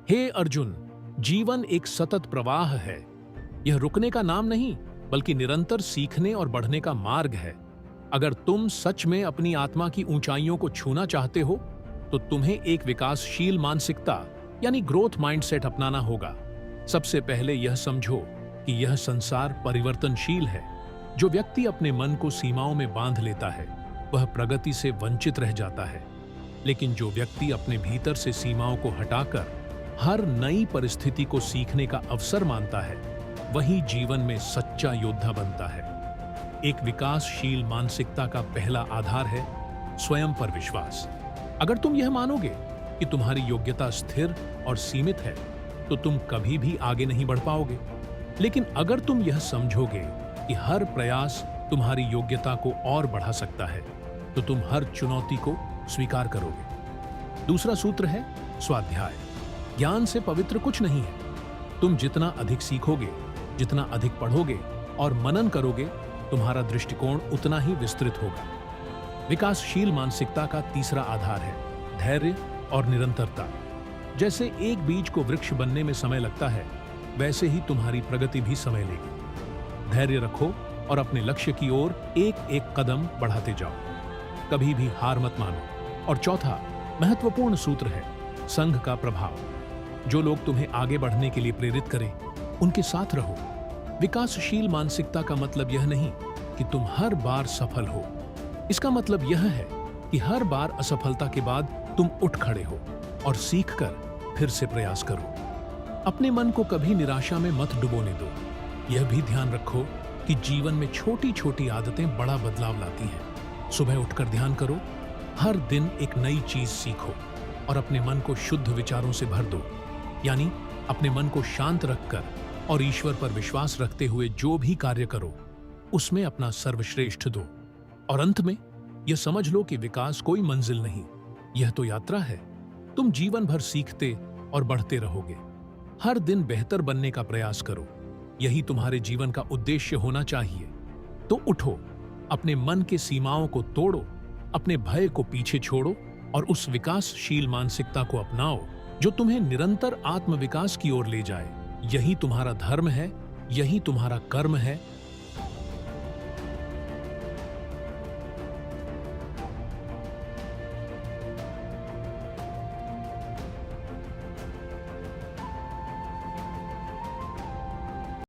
हे अर्जुन, जीवन एक सतत प्रवाह है। यह रुकने का नाम नहीं, बल्कि निरंतर सीखने और बढ़ने का मार्ग है। अगर तुम सच में अपनी आत्मा की ऊंचाइयों को छूना चाहते हो, तो तुम्हें एक विकासशील मानसिकता यानी ग्रोथ माइंडसेट अपनाना होगा। सबसे पहले यह समझो कि यह संसार परिवर्तनशील है। जो व्यक्ति अपने मन को सीमाओं में बांध लेता है, वह प्रगति से वंचित रह जाता है। लेकिन जो व्यक्ति अपने भीतर से सीमाओं को हटाकर हर नई परिस्थिति को सीखने का अवसर मानता है, वही जीवन में सच्चा योद्धा बनता है। एक विकासशील मानसिकता का पहला आधार है स्वयं पर विश्वास। अगर तुम यह मानोगे कि तुम्हारी योग्यता स्थिर और सीमित है, तो तुम कभी भी आगे नहीं बढ़ पाओगे। लेकिन अगर तुम यह समझोगे कि हर प्रयास तुम्हारी योग्यता को और बढ़ा सकता है, तो तुम हर चुनौती को स्वीकार करोगे। दूसरा सूत्र है स्वाध्याय। ज्ञान से पवित्र कुछ नहीं है। तुम जितना अधिक सीखोगे, जितना अधिक पढ़ोगे और मनन करोगे, तुम्हारा दृष्टिकोण उतना ही विस्तृत होगा। विकासशील मानसिकता का तीसरा आधार है धैर्य और निरंतरता। जैसे एक बीज को वृक्ष बनने में समय लगता है, वैसे ही तुम्हारी प्रगति भी समय लेगी। धैर्य रखो और अपने लक्ष्य की ओर एक एक कदम बढ़ाते जाओ। कभी भी हार मत मानो। और चौथा महत्वपूर्ण सूत्र है संघ का प्रभाव। जो लोग तुम्हें आगे बढ़ने के लिए प्रेरित करें, उनके साथ रहो। विकासशील मानसिकता का मतलब यह नहीं कि तुम हर बार सफल हो। इसका मतलब यह है कि हर बार असफलता के बाद तुम उठ खड़े हो और सीखकर फिर से प्रयास करो। अपने मन को कभी निराशा में मत डुबोने दो। यह भी ध्यान रखो कि जीवन में छोटी छोटी आदतें बड़ा बदलाव लाती हैं। सुबह उठकर ध्यान करो, हर दिन एक नई चीज सीखो और अपने मन को शुद्ध विचारों से भर दो। यानी अपने मन को शांत रखकर और ईश्वर पर विश्वास रखते हुए जो भी कार्य करो, उसमें अपना सर्वश्रेष्ठ दो। और अंत में यह समझ लो कि विकास कोई मंजिल नहीं, यह तो यात्रा है। तुम जीवन भर सीखते और बढ़ते रहोगे। हर दिन बेहतर बनने का प्रयास करो। यही तुम्हारे जीवन का उद्देश्य होना चाहिए। तो उठो, अपने मन के सीमाओं को तोड़ो, अपने भय को पीछे छोड़ो और उस विकासशील मानसिकता को अपनाओ जो तुम्हें निरंतर आत्मविकास की ओर ले जाए। यही तुम्हारा धर्म है, यही तुम्हारा कर्म है